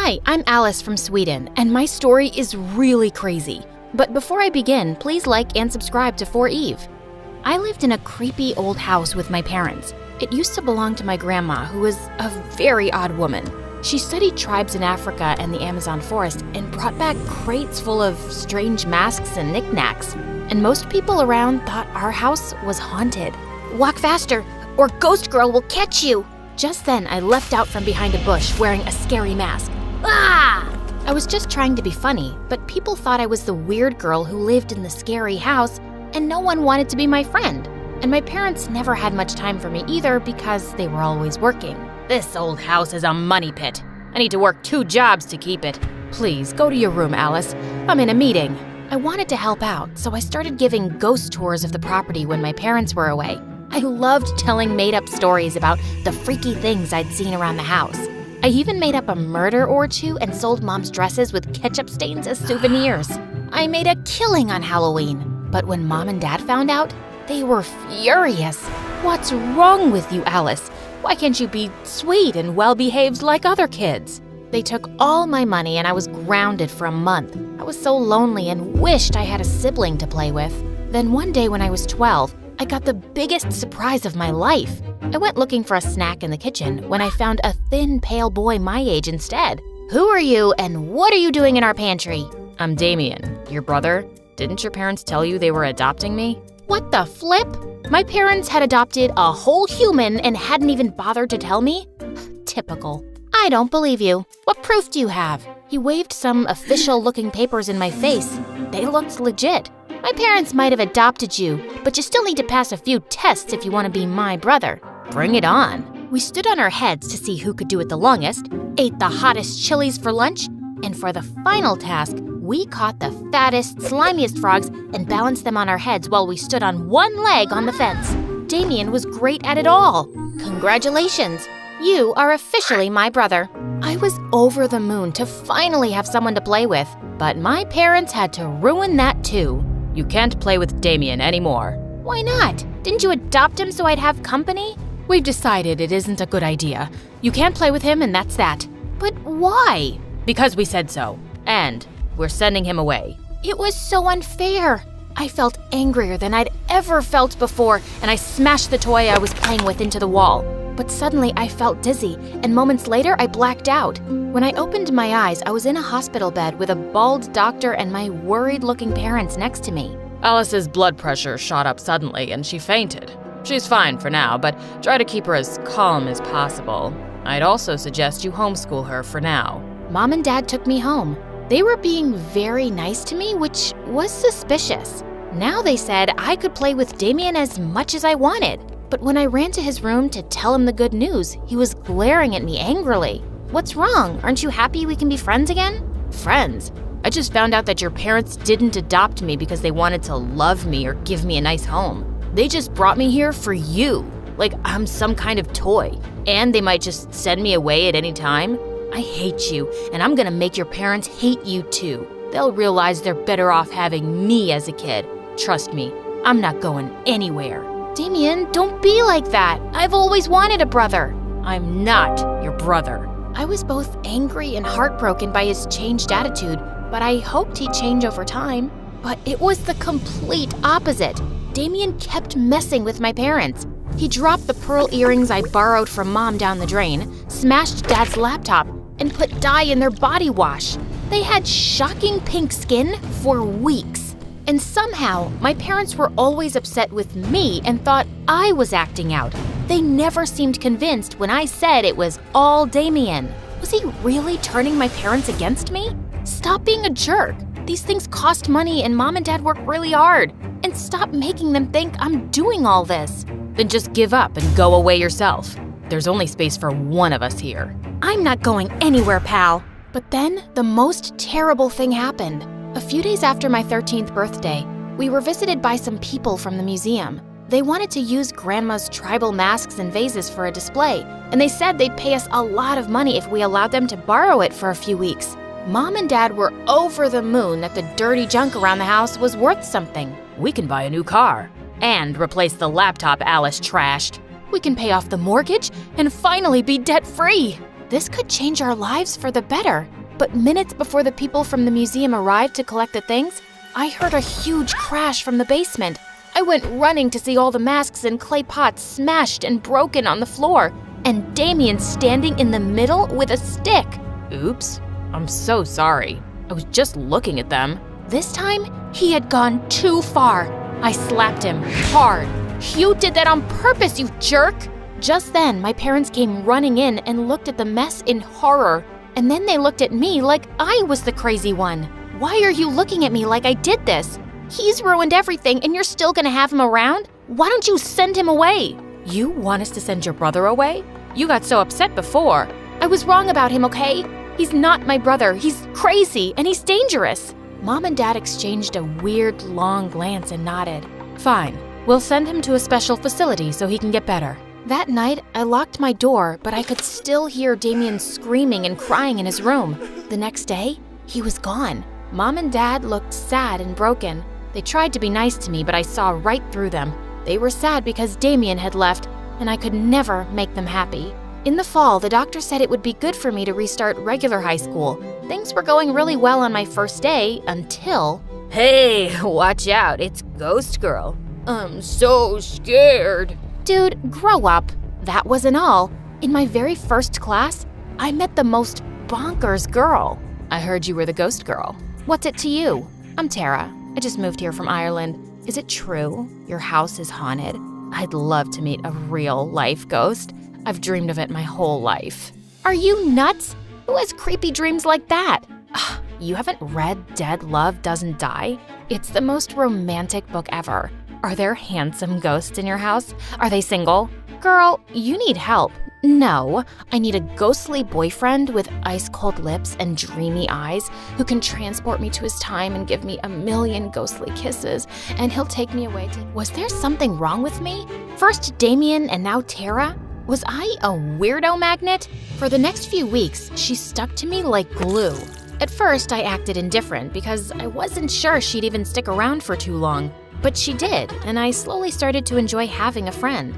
Hi, I'm Alice from Sweden, and my story is really crazy. But before I begin, please like and subscribe to For Eve. I lived in a creepy old house with my parents. It used to belong to my grandma, who was a very odd woman. She studied tribes in Africa and the Amazon forest and brought back crates full of strange masks and knickknacks. And most people around thought our house was haunted. Walk faster, or Ghost Girl will catch you! Just then, I leapt out from behind a bush wearing a scary mask. Ah! I was just trying to be funny, but people thought I was the weird girl who lived in the scary house, and no one wanted to be my friend. And my parents never had much time for me either because they were always working. This old house is a money pit. I need to work 2 jobs to keep it. Please, go to your room, Alice. I'm in a meeting. I wanted to help out, so I started giving ghost tours of the property when my parents were away. I loved telling made-up stories about the freaky things I'd seen around the house. I even made up a murder or 2 and sold Mom's dresses with ketchup stains as souvenirs. I made a killing on Halloween, but when Mom and Dad found out, they were furious. What's wrong with you, Alice? Why can't you be sweet and well-behaved like other kids? They took all my money and I was grounded for a month. I was so lonely and wished I had a sibling to play with. Then one day when I was 12, I got the biggest surprise of my life. I went looking for a snack in the kitchen when I found a thin, pale boy my age instead. Who are you and what are you doing in our pantry? I'm Damien, your brother. Didn't your parents tell you they were adopting me? What the flip? My parents had adopted a whole human and hadn't even bothered to tell me? Typical. I don't believe you. What proof do you have? He waved some official-looking papers in my face. They looked legit. My parents might have adopted you, but you still need to pass a few tests if you want to be my brother. Bring it on. We stood on our heads to see who could do it the longest, ate the hottest chilies for lunch, and for the final task, we caught the fattest, slimiest frogs and balanced them on our heads while we stood on one leg on the fence. Damien was great at it all. Congratulations. You are officially my brother. I was over the moon to finally have someone to play with, but my parents had to ruin that too. You can't play with Damien anymore. Why not? Didn't you adopt him so I'd have company? We've decided it isn't a good idea. You can't play with him and that's that. But why? Because we said so. And we're sending him away. It was so unfair. I felt angrier than I'd ever felt before, and I smashed the toy I was playing with into the wall. But suddenly I felt dizzy, and moments later I blacked out. When I opened my eyes, I was in a hospital bed with a bald doctor and my worried-looking parents next to me. Alice's blood pressure shot up suddenly and she fainted. She's fine for now, but try to keep her as calm as possible. I'd also suggest you homeschool her for now. Mom and Dad took me home. They were being very nice to me, which was suspicious. Now they said I could play with Damien as much as I wanted. But when I ran to his room to tell him the good news, he was glaring at me angrily. What's wrong? Aren't you happy we can be friends again? Friends? I just found out that your parents didn't adopt me because they wanted to love me or give me a nice home. They just brought me here for you, like I'm some kind of toy. And they might just send me away at any time. I hate you, and I'm gonna make your parents hate you too. They'll realize they're better off having me as a kid. Trust me, I'm not going anywhere. Damien, don't be like that. I've always wanted a brother. I'm not your brother. I was both angry and heartbroken by his changed attitude, but I hoped he'd change over time. But it was the complete opposite. Damien kept messing with my parents. He dropped the pearl earrings I borrowed from Mom down the drain, smashed Dad's laptop, and put dye in their body wash. They had shocking pink skin for weeks. And somehow, my parents were always upset with me and thought I was acting out. They never seemed convinced when I said it was all Damien. Was he really turning my parents against me? Stop being a jerk. These things cost money and Mom and Dad work really hard. And stop making them think I'm doing all this. Then just give up and go away yourself. There's only space for one of us here. I'm not going anywhere, pal. But then, the most terrible thing happened. A few days after my 13th birthday, we were visited by some people from the museum. They wanted to use Grandma's tribal masks and vases for a display, and they said they'd pay us a lot of money if we allowed them to borrow it for a few weeks. Mom and Dad were over the moon that the dirty junk around the house was worth something. We can buy a new car and replace the laptop Alice trashed. We can pay off the mortgage and finally be debt-free. This could change our lives for the better. But minutes before the people from the museum arrived to collect the things, I heard a huge crash from the basement. I went running to see all the masks and clay pots smashed and broken on the floor, and Damien standing in the middle with a stick. Oops, I'm so sorry. I was just looking at them. This time, he had gone too far. I slapped him hard. You did that on purpose, you jerk! Just then, my parents came running in and looked at the mess in horror. And then they looked at me like I was the crazy one. Why are you looking at me like I did this? He's ruined everything and you're still gonna have him around? Why don't you send him away? You want us to send your brother away? You got so upset before. I was wrong about him, okay? He's not my brother. He's crazy and he's dangerous. Mom and Dad exchanged a weird, long glance and nodded. Fine. We'll send him to a special facility so he can get better. That night, I locked my door, but I could still hear Damien screaming and crying in his room. The next day, he was gone. Mom and Dad looked sad and broken. They tried to be nice to me, but I saw right through them. They were sad because Damien had left, and I could never make them happy. In the fall, the doctor said it would be good for me to restart regular high school. Things were going really well on my first day until… Hey, watch out, it's Ghost Girl. I'm so scared. Dude, grow up. That wasn't all. In my very first class, I met the most bonkers girl. I heard you were the Ghost Girl. What's it to you? I'm Tara. I just moved here from Ireland. Is it true your house is haunted? I'd love to meet a real-life ghost. I've dreamed of it my whole life. Are you nuts? Who has creepy dreams like that? You haven't read Dead Love Doesn't Die? It's the most romantic book ever. Are there handsome ghosts in your house? Are they single? Girl, you need help. No, I need a ghostly boyfriend with ice-cold lips and dreamy eyes who can transport me to his time and give me a million ghostly kisses, and he'll take me away to… Was there something wrong with me? First Damien and now Tara? Was I a weirdo magnet? For the next few weeks, she stuck to me like glue. At first, I acted indifferent because I wasn't sure she'd even stick around for too long. But she did, and I slowly started to enjoy having a friend.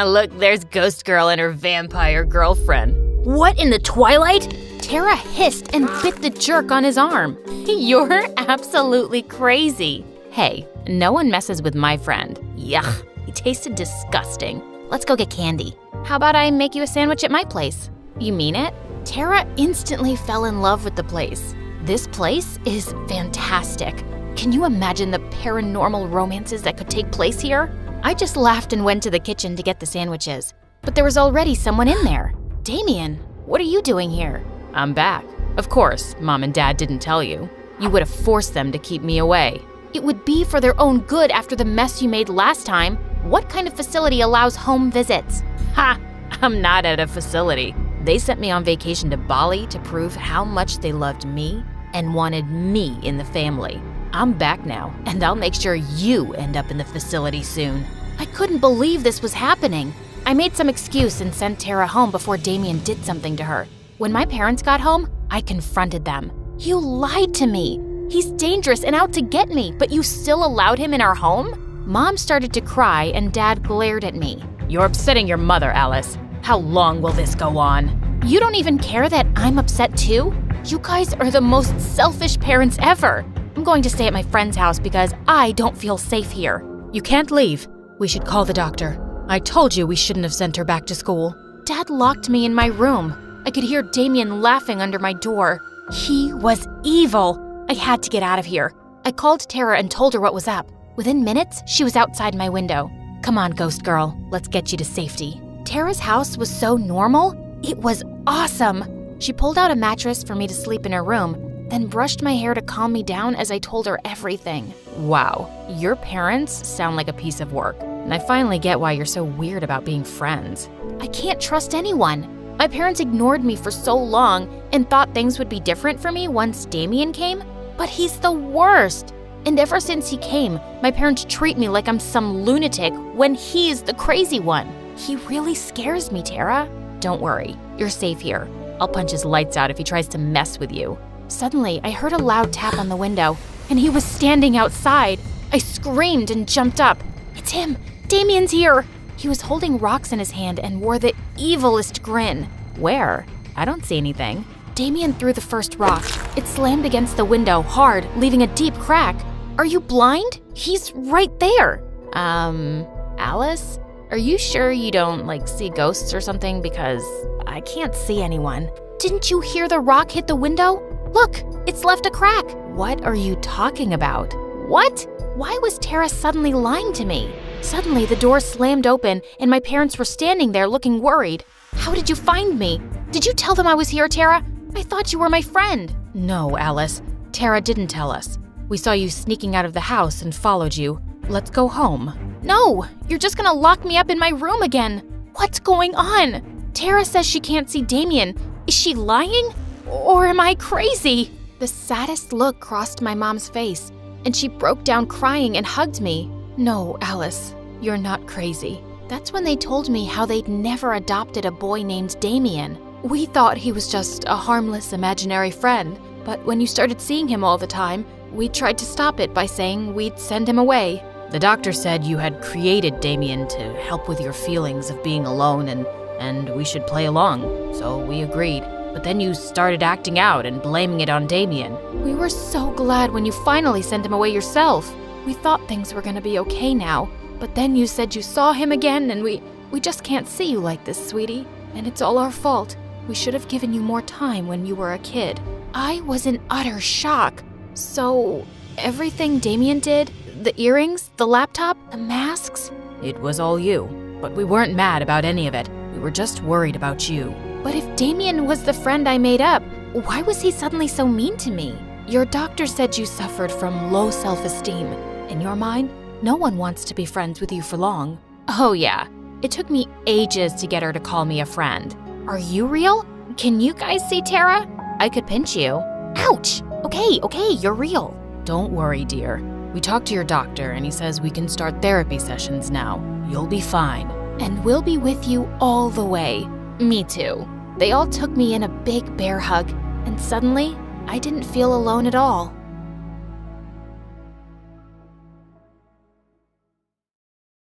Look, there's Ghost Girl and her vampire girlfriend. What in the twilight? Tara hissed and bit the jerk on his arm. You're absolutely crazy. Hey, no one messes with my friend. Yuck, he tasted disgusting. Let's go get candy. How about I make you a sandwich at my place? You mean it? Tara instantly fell in love with the place. This place is fantastic. Can you imagine the paranormal romances that could take place here? I just laughed and went to the kitchen to get the sandwiches. But there was already someone in there. Damien, what are you doing here? I'm back. Of course, Mom and Dad didn't tell you. You would have forced them to keep me away. It would be for their own good after the mess you made last time. What kind of facility allows home visits? Ha! I'm not at a facility. They sent me on vacation to Bali to prove how much they loved me and wanted me in the family. I'm back now, and I'll make sure you end up in the facility soon. I couldn't believe this was happening. I made some excuse and sent Tara home before Damien did something to her. When my parents got home, I confronted them. You lied to me. He's dangerous and out to get me, but you still allowed him in our home? Mom started to cry and Dad glared at me. You're upsetting your mother, Alice. How long will this go on? You don't even care that I'm upset too? You guys are the most selfish parents ever. I'm going to stay at my friend's house because I don't feel safe here. You can't leave. We should call the doctor. I told you we shouldn't have sent her back to school. Dad locked me in my room. I could hear Damien laughing under my door. He was evil. I had to get out of here. I called Tara and told her what was up. Within minutes, she was outside my window. Come on, Ghost Girl. Let's get you to safety. Tara's house was so normal. It was awesome. She pulled out a mattress for me to sleep in her room, then brushed my hair to calm me down as I told her everything. Wow, your parents sound like a piece of work, and I finally get why you're so weird about being friends. I can't trust anyone. My parents ignored me for so long and thought things would be different for me once Damien came, but he's the worst. And ever since he came, my parents treat me like I'm some lunatic when he's the crazy one. He really scares me, Tara. Don't worry, you're safe here. I'll punch his lights out if he tries to mess with you. Suddenly, I heard a loud tap on the window, and he was standing outside. I screamed and jumped up. It's him! Damien's here! He was holding rocks in his hand and wore the evilest grin. Where? I don't see anything. Damien threw the first rock. It slammed against the window hard, leaving a deep crack. Are you blind? He's right there. Alice? Are you sure you don't, see ghosts or something? Because I can't see anyone. Didn't you hear the rock hit the window? Look, it's left a crack. What are you talking about? What? Why was Tara suddenly lying to me? Suddenly, the door slammed open, and my parents were standing there looking worried. How did you find me? Did you tell them I was here, Tara? I thought you were my friend. No, Alice. Tara didn't tell us. We saw you sneaking out of the house and followed you. Let's go home. No, you're just gonna lock me up in my room again. What's going on? Tara says she can't see Damien. Is she lying? Or am I crazy? The saddest look crossed my mom's face, and she broke down crying and hugged me. No, Alice, you're not crazy. That's when they told me how they'd never adopted a boy named Damien. We thought he was just a harmless imaginary friend, but when you started seeing him all the time, we tried to stop it by saying we'd send him away. The doctor said you had created Damien to help with your feelings of being alone and we should play along, so we agreed. But then you started acting out and blaming it on Damien. We were so glad when you finally sent him away yourself. We thought things were gonna be okay now, but then you said you saw him again and we just can't see you like this, sweetie. And it's all our fault. We should have given you more time when you were a kid. I was in utter shock. So, everything Damien did, the earrings, the laptop, the masks? It was all you, but we weren't mad about any of it. We were just worried about you. But if Damien was the friend I made up, why was he suddenly so mean to me? Your doctor said you suffered from low self-esteem. In your mind, no one wants to be friends with you for long. Oh yeah, it took me ages to get her to call me a friend. Are you real? Can you guys see Tara? I could pinch you. Ouch! Okay, you're real. Don't worry, dear. We talked to your doctor and he says we can start therapy sessions now. You'll be fine. And we'll be with you all the way. Me too. They all took me in a big bear hug, and suddenly, I didn't feel alone at all.